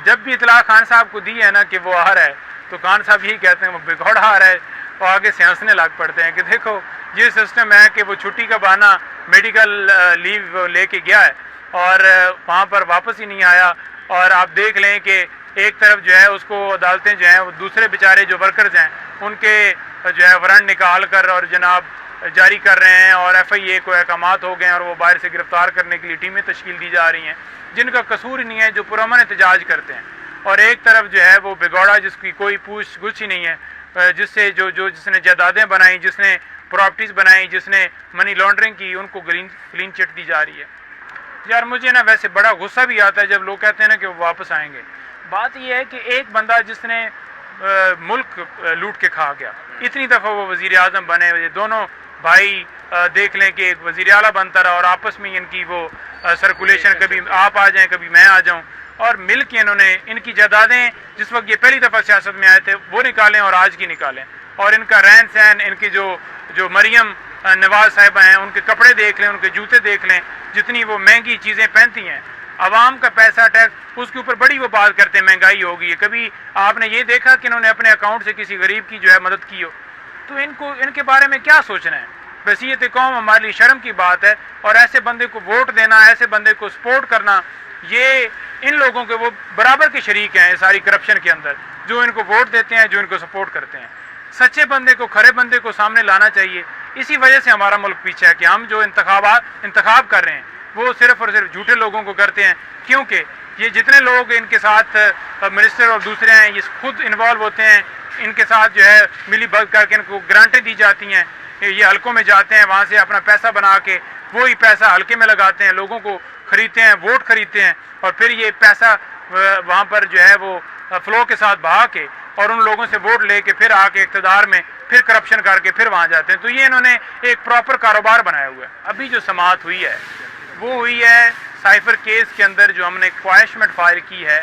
جب بھی اطلاع خان صاحب کو دی ہے نا کہ وہ آ رہا ہے تو خان صاحب یہی کہتے ہیں وہ بگوڑا آ رہا ہے، اور آگے سے ہنسنے لگ پڑتے ہیں کہ دیکھو یہ سسٹم ہے کہ وہ چھٹی کا بہانہ میڈیکل لیو لے کے گیا ہے اور وہاں پر واپس ہی نہیں آیا، اور آپ دیکھ لیں کہ ایک طرف جو ہے اس کو عدالتیں جو ہیں وہ دوسرے بیچارے جو ورکرز ہیں ان کے جو ہے وارنٹ نکال کر اور جناب جاری کر رہے ہیں، اور ایف آئی اے کو احکامات ہو گئے ہیں اور وہ باہر سے گرفتار کرنے کے لیے ٹیمیں تشکیل دی جا رہی ہیں جن کا قصور ہی نہیں ہے، جو پرامن احتجاج کرتے ہیں، اور ایک طرف جو ہے وہ بگوڑا جس کی کوئی پوچھ گچھ ہی نہیں ہے، جس نے جائیدادیں بنائیں، جس نے پراپرٹیز بنائیں، جس نے منی لانڈرنگ کی، ان کو کلین چٹ دی جا رہی ہے۔ یار مجھے نا ویسے بڑا غصہ بھی آتا ہے جب لوگ کہتے ہیں نا کہ وہ واپس آئیں گے۔ بات یہ ہے کہ ایک بندہ جس نے ملک لوٹ کے کھا گیا، اتنی دفعہ وہ وزیر اعظم بنے، دونوں بھائی دیکھ لیں کہ ایک وزیر اعلیٰ بنتا رہا اور آپس میں ان کی وہ سرکولیشن، کبھی آپ آ جائیں کبھی میں آ جاؤں، اور مل کے انہوں نے ان کی جائیدادیں جس وقت یہ پہلی دفعہ سیاست میں آئے تھے وہ نکالیں اور آج کی نکالیں، اور ان کا رہن سہن، ان کی جو مریم نواز صاحبہ ہیں ان کے کپڑے دیکھ لیں، ان کے جوتے دیکھ لیں، جتنی وہ مہنگی چیزیں پہنتی ہیں، عوام کا پیسہ ٹیکس اس کے اوپر بڑی وہ بات کرتے ہیں مہنگائی ہوگی ہے۔ کبھی آپ نے یہ دیکھا کہ انہوں نے اپنے اکاؤنٹ سے کسی غریب کی جو ہے مدد کی ہو؟ تو ان کے بارے میں کیا سوچنا ہے؟ بحیثیت قوم ہمارے لیے شرم کی بات ہے، اور ایسے بندے کو ووٹ دینا، ایسے بندے کو سپورٹ کرنا، یہ ان لوگوں کے وہ برابر کے شریک ہیں ساری کرپشن کے اندر، جو ان کو ووٹ دیتے ہیں، جو ان کو سپورٹ کرتے ہیں۔ سچے بندے کو، کھرے بندے کو سامنے لانا چاہیے۔ اسی وجہ سے ہمارا ملک پیچھے ہے کہ ہم جو انتخاب کر رہے ہیں وہ صرف اور صرف جھوٹے لوگوں کو کرتے ہیں، کیونکہ یہ جتنے لوگ ان کے ساتھ منسٹر اور دوسرے ہیں یہ خود انوالو ہوتے ہیں، ان کے ساتھ جو ہے ملی بھگت کر کے ان کو گرانٹیں دی جاتی ہیں، یہ حلقوں میں جاتے ہیں، وہاں سے اپنا پیسہ بنا کے وہی پیسہ حلقے میں لگاتے ہیں، لوگوں کو خریدتے ہیں، ووٹ خریدتے ہیں، اور پھر یہ پیسہ وہاں پر جو ہے وہ فلو کے ساتھ بہا کے اور ان لوگوں سے ووٹ لے کے پھر آ کے اقتدار میں پھر کرپشن کر کے پھر وہاں جاتے ہیں۔ تو یہ انہوں نے ایک پراپر کاروبار بنایا ہوا ہے۔ ابھی جو سماعت ہوئی ہے وہ ہوئی ہے سائفر کیس کے اندر جو ہم نے کوائشمنٹ فائل کی ہے،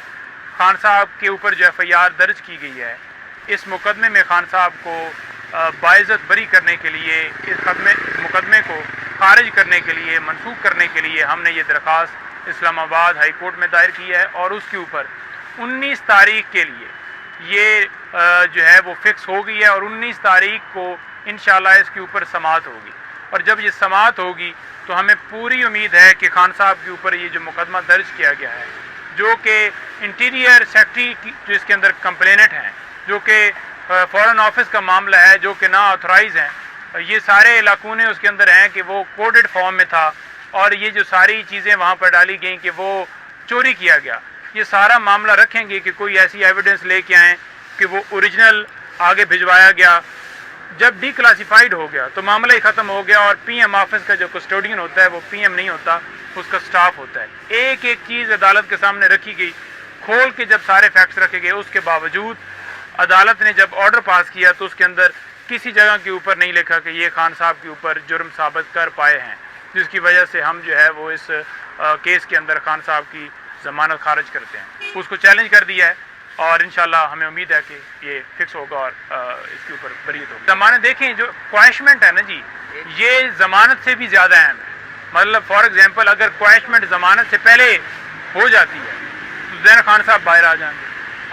خان صاحب کے اوپر جو ایف آئی آر درج کی گئی ہے، اس مقدمے میں خان صاحب کو باعزت بری کرنے کے لیے، اس مقدمے کو خارج کرنے کے لیے، منسوخ کرنے کے لیے ہم نے یہ درخواست اسلام آباد ہائی کورٹ میں دائر کی ہے، اور اس کے اوپر 19 تاریخ کے لیے یہ جو ہے وہ فکس ہو گئی ہے، اور 19 تاریخ کو انشاءاللہ اس کے اوپر سماعت ہوگی، اور جب یہ سماعت ہوگی تو ہمیں پوری امید ہے کہ خان صاحب کے اوپر یہ جو مقدمہ درج کیا گیا ہے، جو کہ انٹیریئر سیکٹری جو اس کے اندر کمپلینٹ ہیں، جو کہ فورن آفس کا معاملہ ہے، جو کہ نا آتھورائز ہیں، یہ سارے لاکونے اس کے اندر ہیں کہ وہ کوڈڈ فارم میں تھا، اور یہ جو ساری چیزیں وہاں پر ڈالی گئیں کہ وہ چوری کیا گیا، یہ سارا معاملہ رکھیں گے کہ کوئی ایسی ایویڈنس لے کے آئیں کہ وہ اوریجنل آگے بھجوایا گیا۔ جب ڈی کلاسیفائڈ ہو گیا تو معاملہ ہی ختم ہو گیا، اور پی ایم آفس کا جو کسٹوڈین ہوتا ہے وہ پی ایم نہیں ہوتا، اس کا سٹاف ہوتا ہے۔ ایک ایک چیز عدالت کے سامنے رکھی گئی، کھول کے جب سارے فیکٹس رکھے گئے، اس کے باوجود عدالت نے جب آرڈر پاس کیا تو اس کے اندر کسی جگہ کے اوپر نہیں لکھا کہ یہ خان صاحب کے اوپر جرم ثابت کر پائے ہیں، جس کی وجہ سے ہم جو ہے وہ اس کیس کے اندر خان صاحب کی ضمانت خارج کرتے ہیں۔ اس کو چیلنج کر دیا ہے، اور انشاءاللہ ہمیں امید ہے کہ یہ فکس ہوگا اور اس کے اوپر بریت ہوگی۔ ضمانت دیکھیں، جو کوائشمنٹ ہے نا جی، یہ ضمانت سے بھی زیادہ اہم ہے۔ مطلب فار ایگزامپل اگر کوائشمنٹ ضمانت سے پہلے ہو جاتی ہے تو زین خان صاحب باہر آ جائیں گے،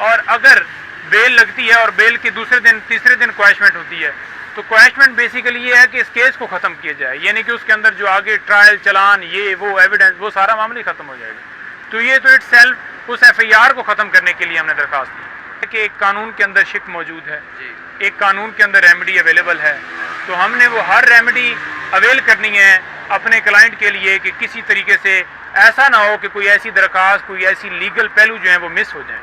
اور اگر بیل لگتی ہے اور بیل کے دوسرے دن تیسرے دن کوائشمنٹ ہوتی ہے تو کوائشمنٹ بیسیکلی یہ ہے کہ اس کیس کو ختم کیا جائے، یعنی کہ اس کے اندر جو آگے ٹرائل، چلان، یہ وہ ایویڈنس، وہ سارا معاملہ ہی ختم ہو جائے گا۔ تو یہ تو اٹ سیلف اس ایف آئی آر کو ختم کرنے کے لیے ہم نے درخواست دی کہ ایک قانون کے اندر شک موجود ہے، ایک قانون کے اندر ریمیڈی اویلیبل ہے، تو ہم نے وہ ہر ریمیڈی اویل کرنی ہے اپنے کلائنٹ کے لیے کہ کسی طریقے سے ایسا نہ ہو کہ کوئی ایسی درخواست، کوئی ایسی لیگل پہلو جو ہیں وہ مس ہو جائیں۔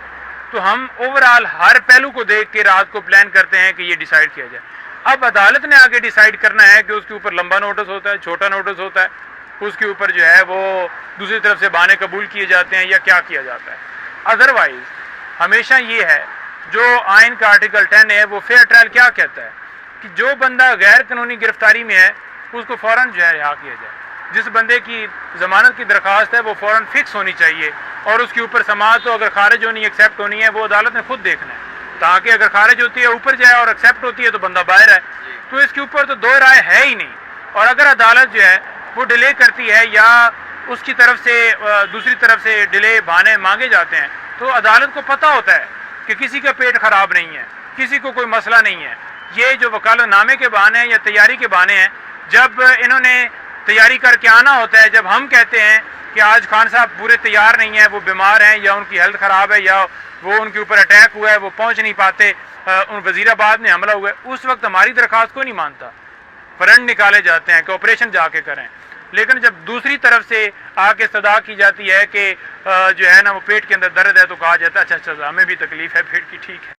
تو ہم اوورآل ہر پہلو کو دیکھ کے رات کو پلان کرتے ہیں کہ یہ ڈیسائیڈ کیا جائے۔ اب عدالت نے آگے ڈیسائیڈ کرنا ہے کہ اس کے اوپر لمبا نوٹس ہوتا ہے، چھوٹا نوٹس ہوتا ہے، اس کے اوپر جو ہے وہ دوسری طرف سے بہانے قبول کیے جاتے ہیں یا کیا کیا جاتا ہے۔ ادروائز ہمیشہ یہ ہے، جو آئین کا آرٹیکل 10 ہے وہ فیئر ٹرائل کیا کہتا ہے کہ جو بندہ غیر قانونی گرفتاری میں ہے اس کو فوراً جو ہے رہا کیا جائے۔ جس بندے کی ضمانت کی درخواست ہے وہ فوراً فکس ہونی چاہیے، اور اس کے اوپر سماعت ہو، اگر خارج ہونی ایکسیپٹ ہونی ہے وہ عدالت نے خود دیکھنا ہے، تاکہ اگر خارج ہوتی ہے اوپر جائے اور ایکسیپٹ ہوتی ہے تو بندہ باہر ہے۔ تو اس کے اوپر تو دو رائے ہے ہی نہیں، اور اگر عدالت جو ہے وہ ڈیلے کرتی ہے یا اس کی طرف سے دوسری طرف سے ڈیلے بہانے مانگے جاتے ہیں تو عدالت کو پتہ ہوتا ہے کہ کسی کا پیٹ خراب نہیں ہے، کسی کو کوئی مسئلہ نہیں ہے. یہ جو وکالت نامے کے بہانے ہیں یا تیاری کے بہانے ہیں، جب انہوں نے تیاری کر کے آنا ہوتا ہے، جب ہم کہتے ہیں کہ آج خان صاحب پورے تیار نہیں ہیں، وہ بیمار ہیں یا ان کی ہیلتھ خراب ہے یا وہ ان کے اوپر اٹیک ہوا ہے، وہ پہنچ نہیں پاتے، ان وزیر آباد میں حملہ ہوا ہے، اس وقت ہماری درخواست کو نہیں مانتا، فرنٹ نکالے جاتے ہیں کہ آپریشن جا کے کریں. لیکن جب دوسری طرف سے آ کے صدا کی جاتی ہے کہ جو ہے نا وہ پیٹ کے اندر درد ہے، تو کہا جاتا ہے اچھا ہمیں بھی تکلیف ہے پیٹ کی، ٹھیک ہے.